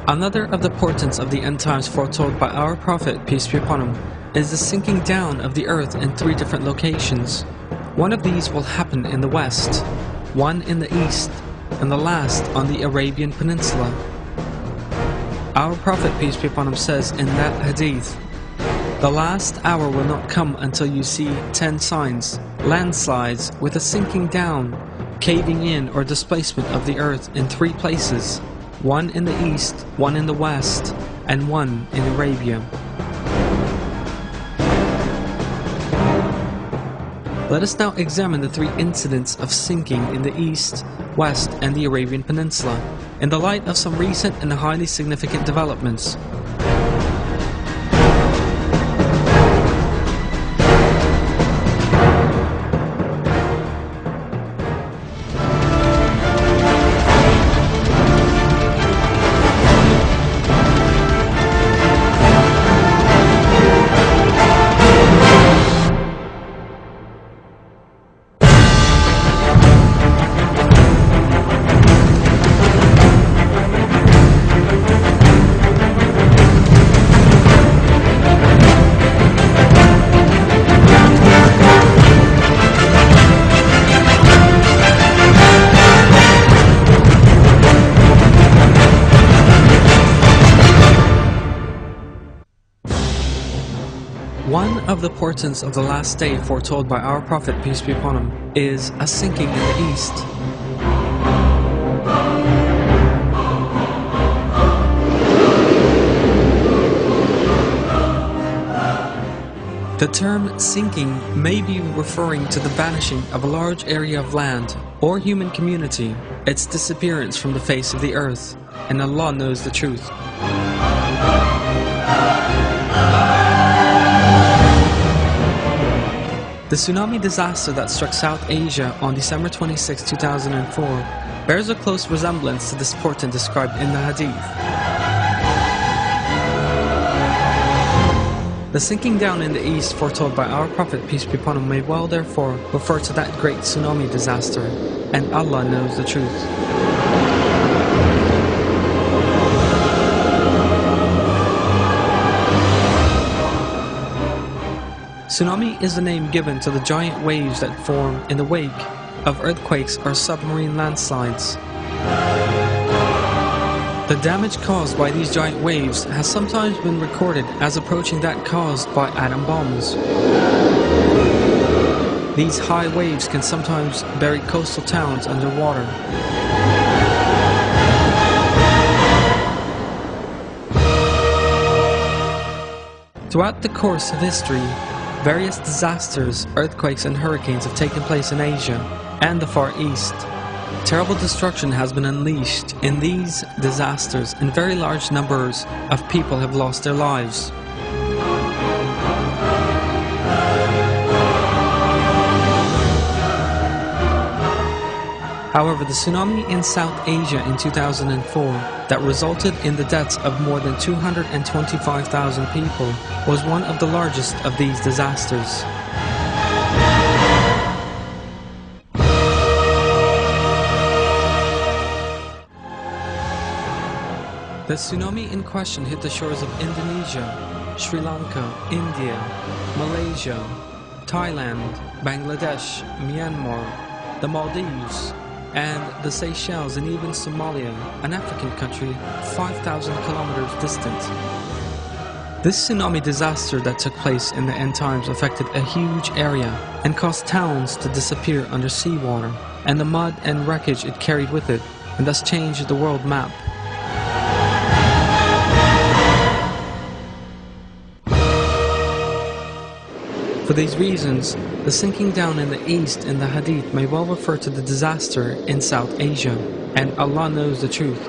Another of the portents of the end times foretold by our Prophet, peace be upon him, is the sinking down of the earth in 3 different locations. One of these will happen in the west, one in the east, and the last on the Arabian Peninsula. Our Prophet, peace be upon him, says in that hadith, "The last hour will not come until you see 10 signs, landslides with a sinking down, caving in or displacement of the earth in 3 places, one in the east, one in the west, and one in Arabia." Let us now examine the 3 incidents of sinking in the east, west, and the Arabian Peninsula, in the light of some recent and highly significant developments. One of the portents of the last day foretold by our Prophet, peace be upon him, is a sinking in the east. The term sinking may be referring to the vanishing of a large area of land or human community, its disappearance from the face of the earth, and Allah knows the truth. The tsunami disaster that struck South Asia on December 26, 2004 bears a close resemblance to this portent described in the hadith. The sinking down in the east foretold by our Prophet, peace be upon him, may well therefore refer to that great tsunami disaster, and Allah knows the truth. Tsunami is the name given to the giant waves that form in the wake of earthquakes or submarine landslides. The damage caused by these giant waves has sometimes been recorded as approaching that caused by atom bombs. These high waves can sometimes bury coastal towns underwater. Throughout the course of history, various disasters, earthquakes and hurricanes have taken place in Asia and the Far East. Terrible destruction has been unleashed in these disasters, and very large numbers of people have lost their lives. However, the tsunami in South Asia in 2004 that resulted in the deaths of more than 225,000 people was one of the largest of these disasters. The tsunami in question hit the shores of Indonesia, Sri Lanka, India, Malaysia, Thailand, Bangladesh, Myanmar, the Maldives, and the Seychelles, and even Somalia, an African country 5,000 kilometers distant. This tsunami disaster that took place in the end times affected a huge area and caused towns to disappear under seawater and the mud and wreckage it carried with it, and thus changed the world map. For these reasons, the sinking down in the east in the hadith may well refer to the disaster in South Asia, and Allah knows the truth.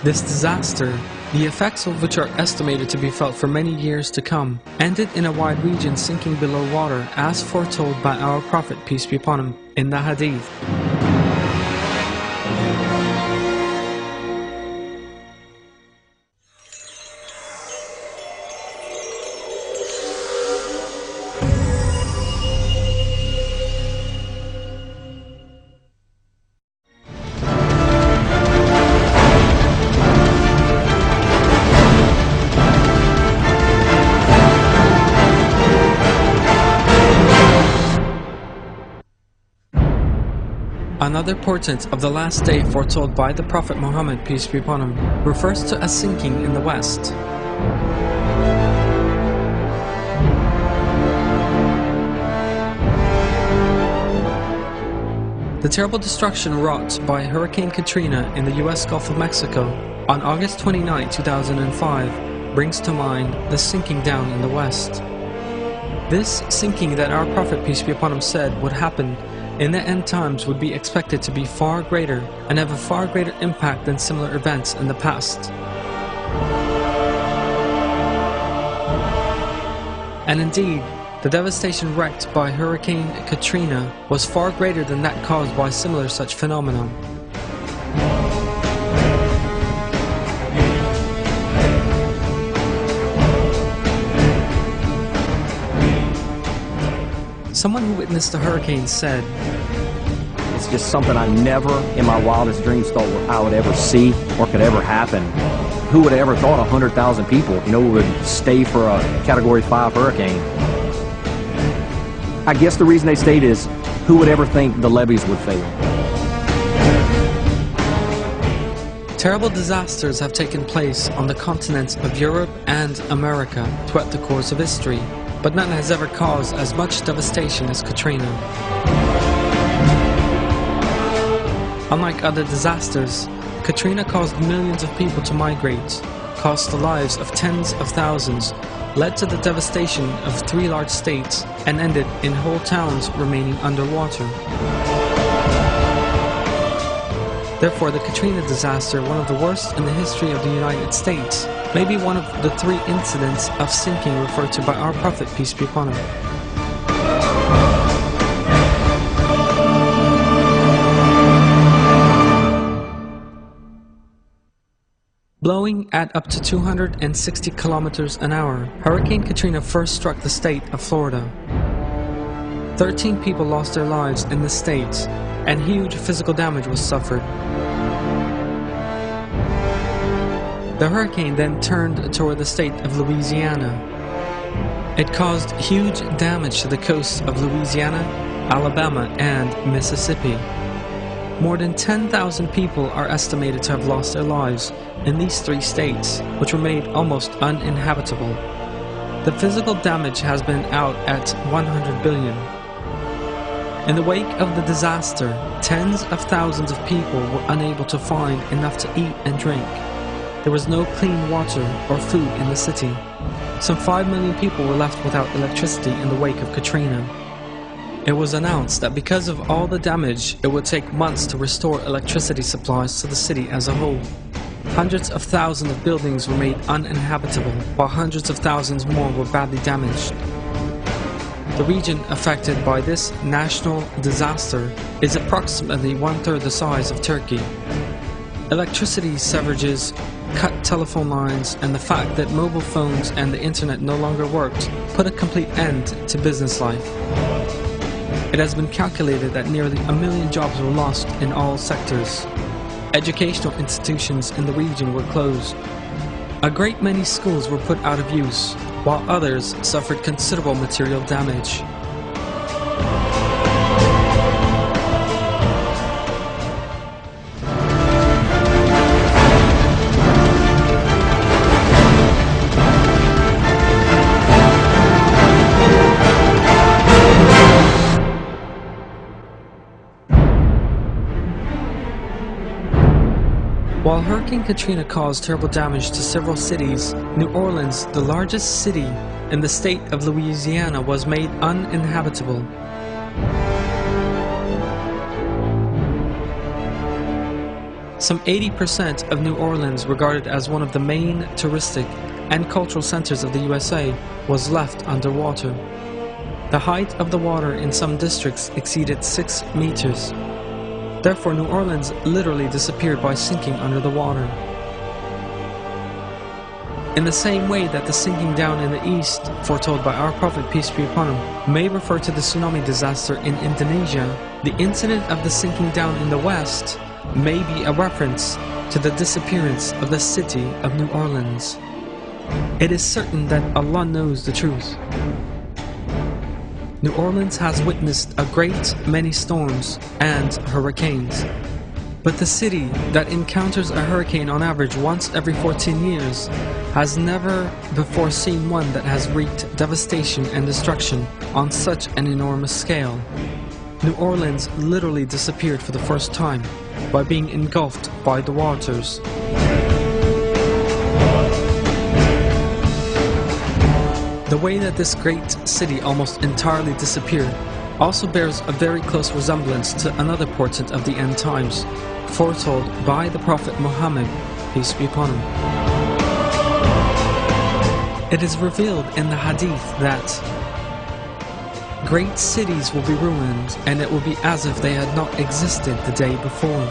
This disaster, the effects of which are estimated to be felt for many years to come, ended in a wide region sinking below water as foretold by our Prophet, peace be upon him, in the hadith. Another portent of the last day foretold by the Prophet Muhammad, peace be upon him, refers to a sinking in the west. The terrible destruction wrought by Hurricane Katrina in the US Gulf of Mexico on August 29, 2005 brings to mind the sinking down in the west. This sinking that our Prophet, peace be upon him, said would happen in the end times would be expected to be far greater and have a far greater impact than similar events in the past. And indeed, the devastation wreaked by Hurricane Katrina was far greater than that caused by similar such phenomenon. Someone who witnessed the hurricane said, "It's just something I never in my wildest dreams thought I would ever see or could ever happen. Who would have ever thought 100,000 people, would stay for a Category 5 hurricane? I guess the reason they stayed is, who would ever think the levees would fail?" Terrible disasters have taken place on the continents of Europe and America throughout the course of history, but none has ever caused as much devastation as Katrina. Unlike other disasters, Katrina caused millions of people to migrate, cost the lives of tens of thousands, led to the devastation of 3 large states, and ended in whole towns remaining underwater. Therefore, the Katrina disaster, one of the worst in the history of the United States, may be one of the 3 incidents of sinking referred to by our Prophet, peace be upon him. Blowing at up to 260 kilometers an hour, Hurricane Katrina first struck the state of Florida. 13 people lost their lives in the state, and huge physical damage was suffered. The hurricane then turned toward the state of Louisiana. It caused huge damage to the coasts of Louisiana, Alabama, and Mississippi. More than 10,000 people are estimated to have lost their lives in these 3 states, which were made almost uninhabitable. The physical damage has been out at 100 billion. In the wake of the disaster, tens of thousands of people were unable to find enough to eat and drink. There was no clean water or food in the city. Some 5 million people were left without electricity in the wake of Katrina. It was announced that because of all the damage, it would take months to restore electricity supplies to the city as a whole. Hundreds of thousands of buildings were made uninhabitable, while hundreds of thousands more were badly damaged. The region affected by this national disaster is approximately 1/3 the size of Turkey. Electricity severages, cut telephone lines, and the fact that mobile phones and the internet no longer worked put a complete end to business life. It has been calculated that nearly 1 million jobs were lost in all sectors. Educational institutions in the region were closed. A great many schools were put out of use, while others suffered considerable material damage. While Hurricane Katrina caused terrible damage to several cities, New Orleans, the largest city in the state of Louisiana, was made uninhabitable. Some 80% of New Orleans, regarded as one of the main touristic and cultural centers of the USA, was left underwater. The height of the water in some districts exceeded 6 meters. Therefore, New Orleans literally disappeared by sinking under the water. In the same way that the sinking down in the east, foretold by our Prophet, peace be upon him, may refer to the tsunami disaster in Indonesia, the incident of the sinking down in the west may be a reference to the disappearance of the city of New Orleans. It is certain that Allah knows the truth. New Orleans has witnessed a great many storms and hurricanes. But the city that encounters a hurricane on average once every 14 years has never before seen one that has wreaked devastation and destruction on such an enormous scale. New Orleans literally disappeared for the first time by being engulfed by the waters. The way that this great city almost entirely disappeared also bears a very close resemblance to another portent of the end times, foretold by the Prophet Muhammad, peace be upon him. It is revealed in the hadith that great cities will be ruined, and it will be as if they had not existed the day before.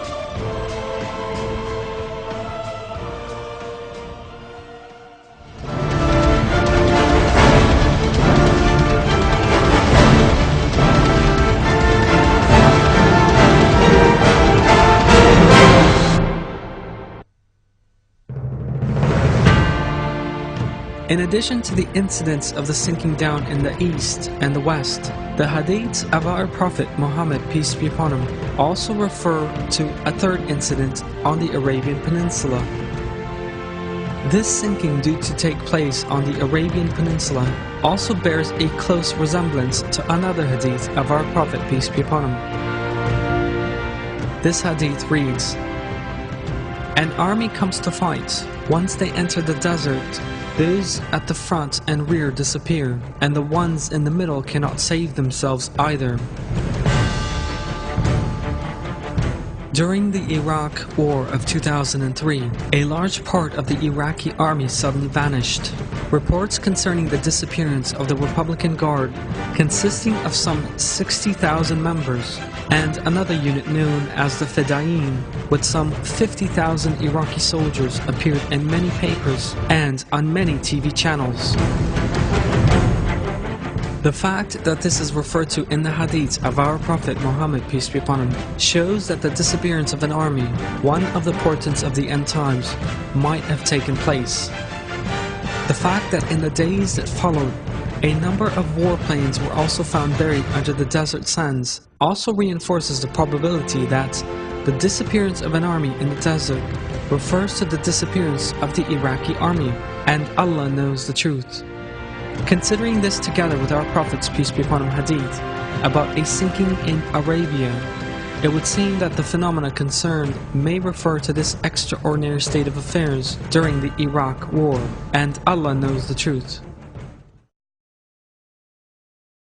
In addition to the incidents of the sinking down in the east and the west, the hadiths of our Prophet Muhammad, peace be upon him, also refer to a third incident on the Arabian Peninsula. This sinking due to take place on the Arabian Peninsula also bears a close resemblance to another hadith of our Prophet, peace be upon him. This hadith reads, "An army comes to fight. Once they enter the desert, those at the front and rear disappear, and the ones in the middle cannot save themselves either." During the Iraq War of 2003, a large part of the Iraqi army suddenly vanished. Reports concerning the disappearance of the Republican Guard, consisting of some 60,000 members, and another unit known as the Fedayeen, with some 50,000 Iraqi soldiers, appeared in many papers and on many TV channels. The fact that this is referred to in the hadith of our Prophet Muhammad, peace be upon him, shows that the disappearance of an army, one of the portents of the end times, might have taken place. The fact that in the days that followed, a number of warplanes were also found buried under the desert sands also reinforces the probability that the disappearance of an army in the desert refers to the disappearance of the Iraqi army, and Allah knows the truth. Considering this together with our Prophet's peace be upon him hadith about a sinking in Arabia, it would seem that the phenomena concerned may refer to this extraordinary state of affairs during the Iraq War, and Allah knows the truth.